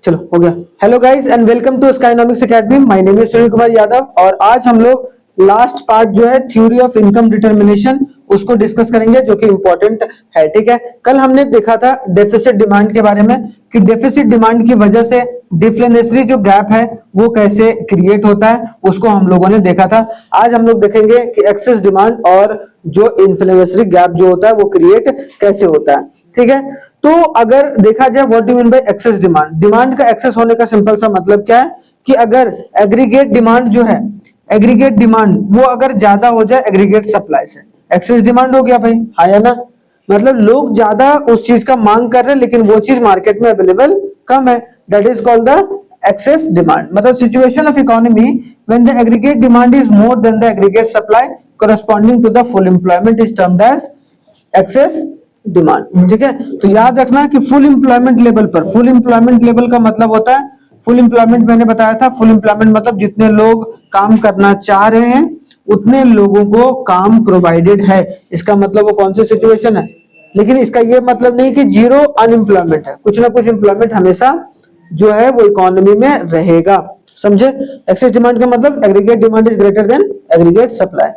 चलो हो गया। Hello guys and welcome to Skynomics academy. My name is Sunil Kumar Yadav और आज हम लोग लास्ट पार्ट जो है थ्योरी ऑफ इनकम डिटर्मिनेशन उसको डिस्कस करेंगे जो कि इंपॉर्टेंट है। ठीक है, कल हमने देखा था डेफिसिट डिमांड के बारे में कि डेफिसिट डिमांड की वजह से डिफ्लेशनरी जो गैप है वो कैसे क्रिएट होता है, उसको हम लोगों ने देखा था। आज हम लोग देखेंगे कि एक्सेस डिमांड और जो इन्फ्लेशनरी गैप जो होता है वो क्रिएट कैसे होता है। ठीक है, तो अगर देखा जाए what do mean by excess demand, demand का एक्सेस होने का सिंपल सा मतलब क्या है कि अगर एग्रीगेट डिमांड जो है, एग्रीगेट डिमांड वो अगर ज्यादा हो जाए एग्रीगेट सप्लाई से, एक्सेस डिमांड हो गया भाई, हाँ या ना। मतलब लोग ज्यादा उस चीज का मांग कर रहे हैं लेकिन वो चीज मार्केट में अवेलेबल कम है, that is called the excess demand. मतलब situation of economy when the aggregate demand is more than the aggregate supply corresponding to the full employment is termed as excess demand. ठीक है, तो याद रखना कि फुल एम्प्लॉयमेंट लेवल पर, full employment level का मतलब होता है, फुल एम्प्लॉयमेंट मैंने बताया था, फुल एम्प्लॉयमेंट मतलब जितने लोग काम करना चाह रहे हैं उतने लोगों को काम प्रोवाइडेड है, इसका मतलब वो कौन सी सिचुएशन है। लेकिन इसका ये मतलब नहीं कि जीरो अनएम्प्लॉयमेंट है, कुछ ना कुछ एम्प्लॉयमेंट हमेशा जो है वो इकोनॉमी में रहेगा, समझे। एक्सेस डिमांड का मतलब aggregate demand is greater than aggregate supply.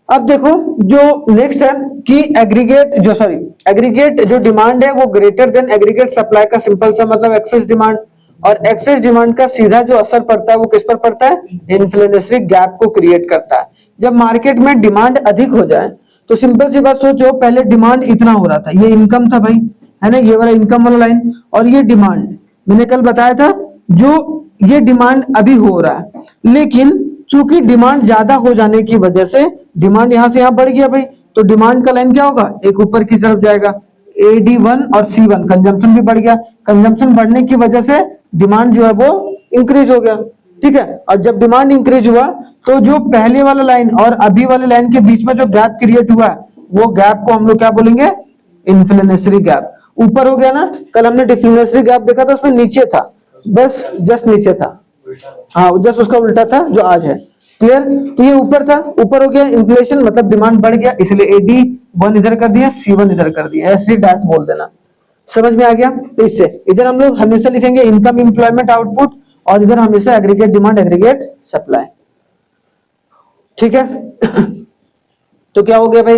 अब देखो जो नेक्स्ट है कि एग्रीगेट जो डिमांड है वो ग्रेटर देन एग्रीगेट सप्लाई का सिंपल सा मतलब एक्सेस डिमांड, और एक्सेस डिमांड का सीधा जो असर पड़ता है वो किस पर पड़ता है, इन्फ्लेशनरी गैप को क्रिएट करता है। जब मार्केट में डिमांड अधिक हो जाए तो सिंपल सी बात सोचो, पहले डिमांड इतना हो रहा था, ये इनकम था भाई, है ना, ये वाला इनकम वाला लाइन, और ये डिमांड मैंने कल बताया था जो ये डिमांड अभी हो रहा है, लेकिन चूंकि डिमांड ज्यादा हो जाने की वजह से डिमांड यहां से यहां बढ़ गया भाई, तो डिमांड का लाइन क्या होगा, एक ऊपर की तरफ जाएगा, AD1 और C1 कंजम्पशन भी बढ़ गया, कंजम्पशन बढ़ने की वजह से डिमांड जो है वो इंक्रीज हो गया। ठीक है, और जब डिमांड इंक्रीज हुआ तो जो पहले वाला लाइन और अभी वाले लाइन के बीच में जो गैप क्रिएट हुआ है वो गैप को हम लोग क्या बोलेंगे, इन्फ्लेशनरी गैप। ऊपर हो गया ना, कल हमने डिफ्लेशनरी गैप देखा था, उसमें नीचे था, बस जस्ट नीचे था, हाँ जस्ट उसका उल्टा था जो आज है, क्लियर। तो ये ऊपर था, ऊपर हो गया इन्फ्लेशन मतलब डिमांड बढ़ गया, इसलिए AD1 इधर कर दिया, C1 इधर कर दिया, ऐसे डैश बोल देना, समझ में आ गया। तो इससे इधर हम लोग हमेशा लिखेंगे इनकम एम्प्लॉयमेंट आउटपुट और इधर हमेशा एग्रीगेट डिमांड एग्रीगेट सप्लाई। ठीक है तो क्या हो गया भाई,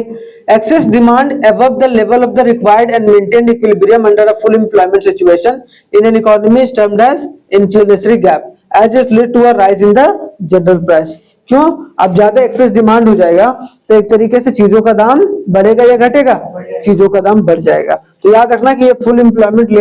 excess demand above the level of the required and maintained equilibrium under a full employment situation in an economy is termed as inflationary gap as it lead to a rise in the general price. क्यों, अब ज्यादा excess demand हो जाएगा तो एक तरीके से चीजों का दाम बढ़ेगा या घटेगा, चीजों का दाम बढ़ जाएगा। तो याद रखना कि ये फुल एम्प्लॉयमेंट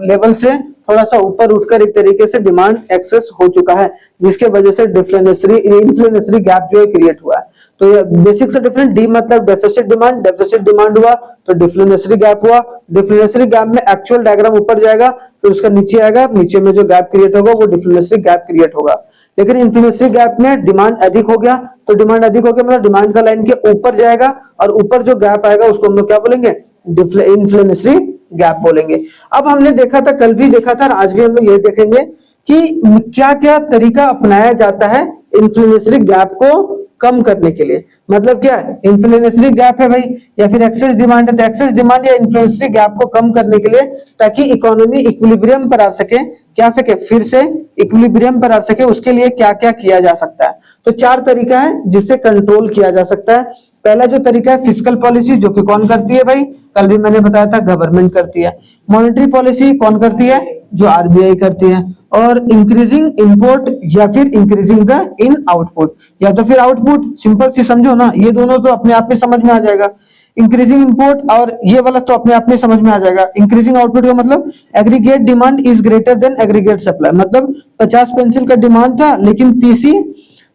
लेवल से थोड़ा सा ऊपर उठकर एक तरीके से डिमांड एक्सेस हो चुका है, जिसके वजह से इन्फ्लेशनरी गैप जो है क्रिएट हुआ है। तो ये बेसिक से डिफरेंट, डी मतलब डेफिसिट डिमांड, डेफिसिट डिमांड हुआ तो डिफ्लेशनरी गैप हुआ, डिफ्लेशनरी गैप में एक्चुअल डायग्राम ऊपर जाएगा फिर उसका नीचे आएगा, नीचे में जो गैप क्रिएट होगा वो डिफ्लेशनरी गैप क्रिएट होगा। लेकिन इन्फ्लेशनरी गैप में डिमांड अधिक हो गया, तो डिमांड अधिक हो गया मतलब डिमांड का लाइन के ऊपर जाएगा और ऊपर जो गैप आएगा उसको हम लोग क्या बोलेंगे, इन्फ्लेशनरी गैप बोलेंगे। अब हमने देखा था, कल भी देखा था और आज भी हम लोग ये देखेंगे कि क्या क्या तरीका अपनाया जाता है इन्फ्लेशनरी गैप को कम करने के लिए। मतलब क्या है, इन्फ्लेशनरी गैप है भाई या फिर एक्सेस डिमांड है, तो एक्सेस डिमांड या इन्फ्लेशनरी गैप को कम करने के लिए ताकि इकोनॉमी इक्विलिब्रियम पर आ सके, क्या सके, फिर से इक्विलिब्रियम पर आ सके, उसके लिए क्या क्या किया जा सकता है। तो चार तरीका है जिससे कंट्रोल किया जा सकता है। पहला जो तरीका है फिस्कल पॉलिसी, जो कि कौन करती है भाई, कल भी मैंने बताया था गवर्नमेंट करती है। मॉनेटरी पॉलिसी कौन करती है, जो RBI करती है। और इंक्रीजिंग इंपोर्ट या फिर इंक्रीजिंग द इन आउटपुट, या तो फिर आउटपुट, सिंपल सी समझो ना, ये दोनों तो अपने आप में समझ में आ जाएगा। इंक्रीजिंग इंपोर्ट और ये वाला तो अपने आप में समझ में आ जाएगा। इंक्रीजिंग आउटपुट का मतलब aggregate demand is greater than aggregate supply, मतलब 50 पेंसिल का डिमांड था लेकिन 30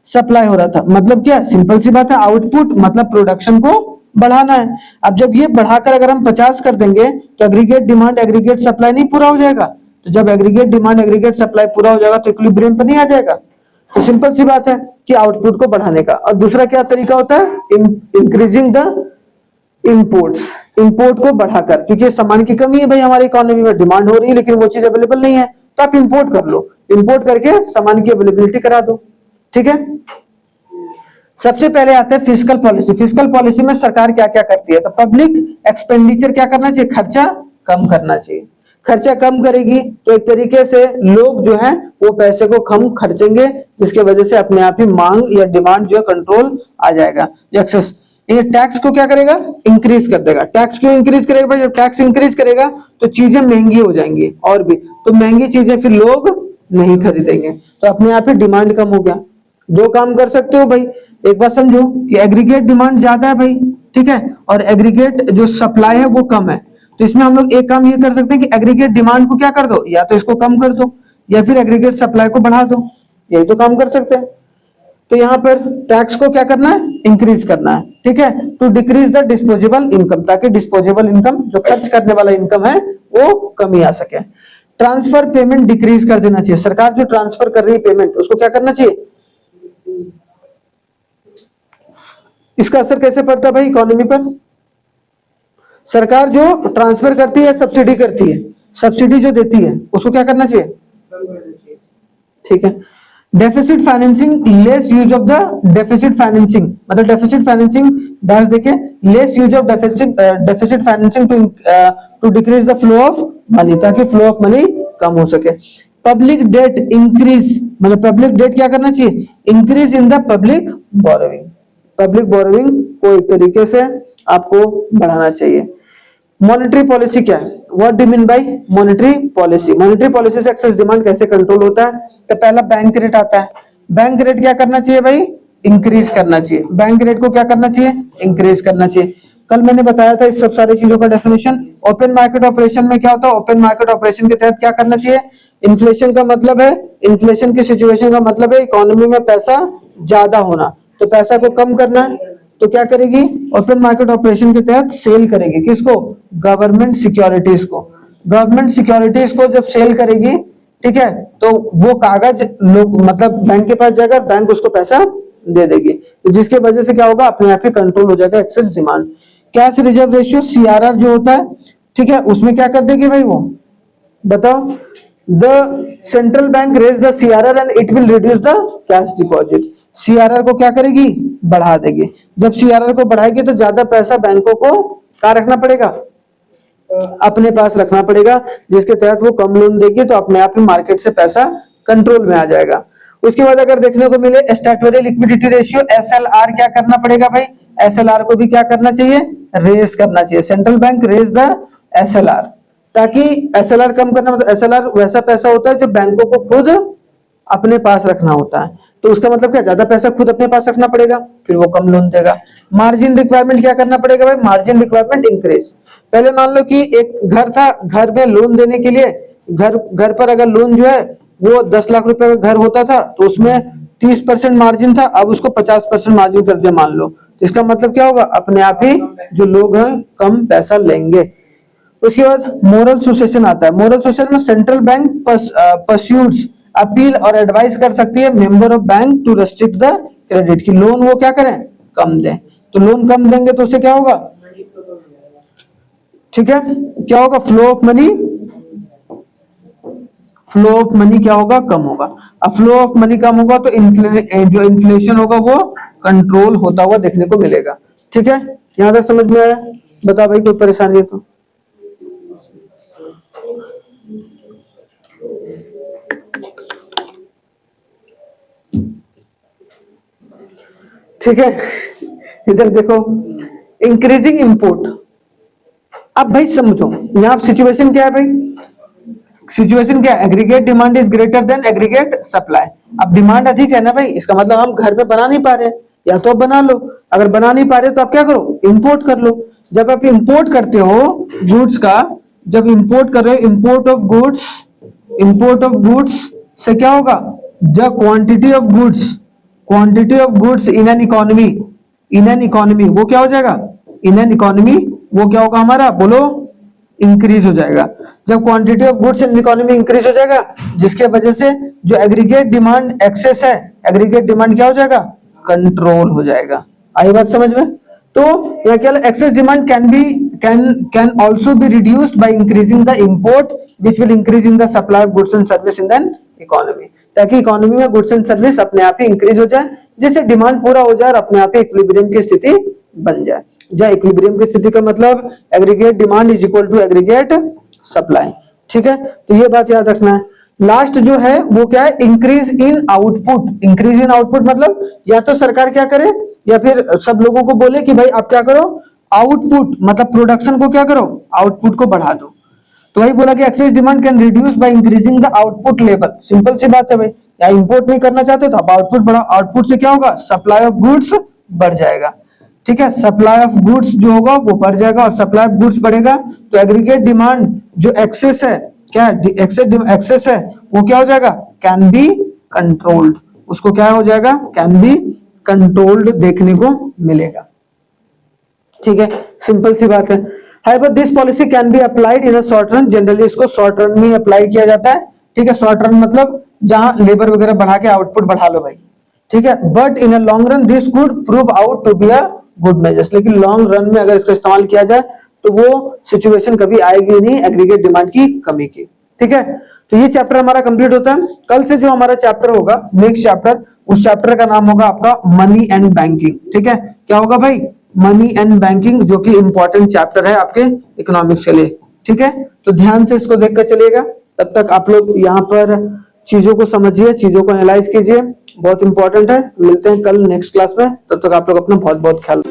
सप्लाई हो रहा था, मतलब क्या, सिंपल सी बात है, आउटपुट मतलब प्रोडक्शन को बढ़ाना है। अब जब ये बढ़ाकर अगर हम 50 कर देंगे तो एग्रीगेट डिमांड एग्रीगेट सप्लाई नहीं पूरा हो जाएगा, तो जब एग्रीगेट डिमांड एग्रीगेट सप्लाई पूरा हो जाएगा तो इक्विलिब्रियम पर नहीं आ जाएगा। तो सिंपल सी बात है कि आउटपुट को बढ़ाने का। और दूसरा क्या तरीका होता है, इंक्रीजिंग द इंपोर्ट्स, इंपोर्ट को बढ़ाकर, क्योंकि सामान की कमी है भाई हमारी इकोनॉमी में, डिमांड हो रही है लेकिन वो चीज अवेलेबल नहीं है, तो आप इंपोर्ट कर लो, इंपोर्ट करके सामान की अवेलेबिलिटी करा दो। ठीक है, सबसे पहले आता है फिस्कल पॉलिसी। फिस्कल पॉलिसी में सरकार क्या क्या करती है, तो पब्लिक एक्सपेंडिचर क्या करना चाहिए, खर्चा कम करना चाहिए। खर्चा कम करेगी तो एक तरीके से लोग जो है वो पैसे को कम खर्चेंगे, जिसके वजह से अपने आप ही मांग या डिमांड जो है कंट्रोल आ जाएगा। एक्सेस ये टैक्स को क्या करेगा, इंक्रीज कर देगा। टैक्स क्यों इंक्रीज करेगा भाई, जब टैक्स इंक्रीज करेगा तो चीजें महंगी हो जाएंगी, और भी तो महंगी चीजें फिर लोग नहीं खरीदेंगे, तो अपने आप ही डिमांड कम हो गया। दो काम कर सकते हो भाई, एक बात समझो कि एग्रीगेट डिमांड ज्यादा है भाई, ठीक है, और एग्रीगेट जो सप्लाई है वो कम है, तो इसमें हम लोग एक काम ये कर सकते हैं कि एग्रीगेट डिमांड को क्या कर दो, या तो इसको कम कर दो या फिर एग्रीगेट सप्लाई को बढ़ा दो, यही तो काम कर सकते हैं। तो यहाँ पर टैक्स को क्या करना है, इंक्रीज करना है, ठीक है, to decrease the disposable income, ताकि डिस्पोजेबल इनकम जो खर्च करने वाला इनकम है वो कमी आ सके। ट्रांसफर पेमेंट डिक्रीज कर देना चाहिए, सरकार जो ट्रांसफर कर रही है पेमेंट उसको क्या करना चाहिए। इसका असर कैसे पड़ता है भाई इकोनॉमी पर, सरकार जो ट्रांसफर करती है सब्सिडी करती है, सब्सिडी जो देती है उसको क्या करना चाहिए, ठीक है। Deficit financing, less use of the deficit financing, मतलब डेफिसिट फाइनेंसिंग डैश देखे, less use of deficit financing to decrease the flow of money, ताकि फ्लो ऑफ मनी कम हो सके। पब्लिक डेट इंक्रीज, मतलब पब्लिक डेट क्या करना चाहिए, increase in the public borrowing, public borrowing को एक तरीके से आपको बढ़ाना चाहिए। मॉनेटरी पॉलिसी क्या है, what do mean by monetary policy, monetary policy से एक्सेस डिमांड कैसे कंट्रोल होता है, तो पहला बैंक रेट आता है, बैंक रेट क्या करना चाहिए भाई, इंक्रीज करना चाहिए, बैंक रेट को क्या करना चाहिए, इंक्रीज करना चाहिए। कल मैंने बताया था इस सब सारी चीजों का डेफिनेशन। ओपन मार्केट ऑपरेशन में क्या होता है, ओपन मार्केट ऑपरेशन के तहत क्या करना चाहिए, इन्फ्लेशन का मतलब है, इन्फ्लेशन की सिचुएशन का मतलब है इकोनॉमी में पैसा ज्यादा होना, तो पैसा को कम करना है, तो क्या करेगी, ओपन मार्केट ऑपरेशन के तहत सेल करेगी, किसको, गवर्नमेंट सिक्योरिटीज को, गवर्नमेंट सिक्योरिटीज को जब सेल करेगी, ठीक है, तो वो कागज लोग मतलब बैंक के पास जाएगा, बैंक उसको पैसा दे देगी, तो जिसके वजह से क्या होगा, अपने आप ही कंट्रोल हो जाएगा excess demand. Cash reserve ratio CRR जो होता है, ठीक है, उसमें क्या कर देगी भाई वो, बताओ, the central bank raise the CRR and it will reduce the cash deposit, CRR को क्या करेगी, बढ़ा देगी। जब सीआरआर को बढ़ाएगी तो ज्यादा पैसा बैंकों को क्या रखना पड़ेगा, अपने पास रखना पड़ेगा, जिसके तहत वो कम लोन देगी, तो अपने आप ही मार्केट से पैसा कंट्रोल में आ जाएगा। उसके बाद अगर देखने को मिले स्टैट्यूटरी लिक्विडिटी रेशियो एसएलआर, क्या करना पड़ेगा भाई, एसएलआर को भी क्या करना चाहिए, रेज करना चाहिए, central bank raise the SLR, ताकि एसएलआर कम करना, मतलब एसएलआर वैसा पैसा होता है जो बैंकों को खुद अपने पास रखना होता है, तो उसका मतलब क्या, ज्यादा पैसा खुद अपने पास रखना पड़ेगा, फिर वो कम लोन देगा। मार्जिन रिक्वायरमेंट क्या करना पड़ेगा भाई, मार्जिन रिक्वायरमेंट इंक्रीज। पहले मान लो कि एक घर था, घर में लोन देने के लिए, घर पर अगर लोन जो है वो 10 लाख रुपए का घर होता था, तो उसमें 30% मार्जिन था, अब उसको 50% मार्जिन कर दिया मान लो, तो इसका मतलब क्या होगा, अपने आप ही जो लोग हैं कम पैसा लेंगे। उसके बाद मोरल सुसेशन आता है, मोरल सुसेशन में सेंट्रल बैंक परस्यूट्स अपील और एडवाइस कर सकती है member of bank to restrict the credit, की लोन वो क्या करें, कम दें, तो लोन कम देंगे तो उससे क्या होगा, ठीक है, क्या होगा, flow of money, flow of money क्या होगा, कम होगा। अब फ्लो ऑफ मनी कम होगा तो जो इन्फ्लेशन होगा वो कंट्रोल होता हुआ देखने को मिलेगा, ठीक है, यहां तक समझ में आया, बता भाई कोई परेशानी है तो। ठीक है, इधर देखो, इंक्रीजिंग इंपोर्ट। अब भाई समझो यहाँ सिचुएशन क्या है भाई, सिचुएशन क्या है, aggregate demand is greater than aggregate supply. अब डिमांड अधिक है ना भाई, इसका मतलब हम घर में बना नहीं पा रहे, या तो आप बना लो, अगर बना नहीं पा रहे तो आप क्या करो, इंपोर्ट कर लो। जब आप इंपोर्ट करते हो गुड्स का, जब इंपोर्ट कर रहे हो, import of goods, import of goods से क्या होगा, the quantity of goods, quantity of goods in an economy, in an economy वो क्या हो जाएगा, इन एन इकोनॉमी वो क्या होगा हमारा, बोलो, इंक्रीज हो जाएगा। जब quantity of goods in economy increase हो जाएगा, जिसके वजह से जो एग्रीगेट डिमांड एक्सेस है, एग्रीगेट डिमांड क्या हो जाएगा, कंट्रोल हो जाएगा। आई बात समझ में, तो यह क्या, access demand can also be reduced by increasing the import which will increase in the supply of goods and service in the economy, ताकि इकोनॉमी में गुड्स एंड सर्विस अपने आप ही इंक्रीज हो जाए, जिससे डिमांड पूरा हो जाए और अपने आप ही इक्विलिब्रियम की स्थिति बन जाए। जहाँ इक्विलिब्रियम की स्थिति का मतलब aggregate demand is equal to aggregate supply, ठीक है, तो ये बात याद रखना है। लास्ट जो है वो क्या है, increase in output. Increase in output मतलब या तो सरकार क्या करे या फिर सब लोगों को बोले कि भाई आप क्या करो, आउटपुट मतलब प्रोडक्शन को क्या करो, आउटपुट को बढ़ा दो। तो वही बोला कि excess demand can reduce by increasing the output level. Simple सी बात है भाई, या इंपोर्ट नहीं करना चाहते तो आप आउटपुट बढ़ाओ, आउटपुट से क्या होगा, सप्लाई ऑफ गुड्स बढ़ जाएगा। ठीक है, सप्लाई ऑफ गुड्स जो होगा वो बढ़ जाएगा, और सप्लाई ऑफ गुड्स बढ़ेगा तो एग्रीगेट डिमांड जो एक्सेस है, क्या एक्सेस है वो क्या हो जाएगा, कैन बी कंट्रोल्ड। उसको क्या हो जाएगा, कैन बी कंट्रोल्ड देखने को मिलेगा। ठीक है, सिंपल सी बात है। However this policy can be applied in a short run. Generally इसको शॉर्ट रन में अप्लाई किया जाता है। ठीक है, शॉर्ट रन मतलब जहां लेबर वगैरह बढ़ा के आउटपुट बढ़ा लो भाई। ठीक है, but in a long run this could prove out to be a good measures. लेकिन लॉन्ग रन में अगर इसका इस्तेमाल किया जाए तो वो सिचुएशन कभी आएगी नहीं एग्रीगेट डिमांड की कमी की। ठीक है, तो ये चैप्टर हमारा कंप्लीट होता है। कल से जो हमारा चैप्टर होगा नेक्स्ट चैप्टर, उस चैप्टर का नाम होगा आपका मनी एंड बैंकिंग। ठीक है, क्या होगा भाई, मनी एंड बैंकिंग, जो कि इंपॉर्टेंट चैप्टर है आपके इकोनॉमिक्स के लिए। ठीक है, तो ध्यान से इसको देखकर चलिएगा। तब तक आप लोग यहाँ पर चीजों को समझिए, चीजों को एनालाइज कीजिए, बहुत इंपॉर्टेंट है। मिलते हैं कल नेक्स्ट क्लास में, तब तक आप लोग अपना बहुत बहुत ख्याल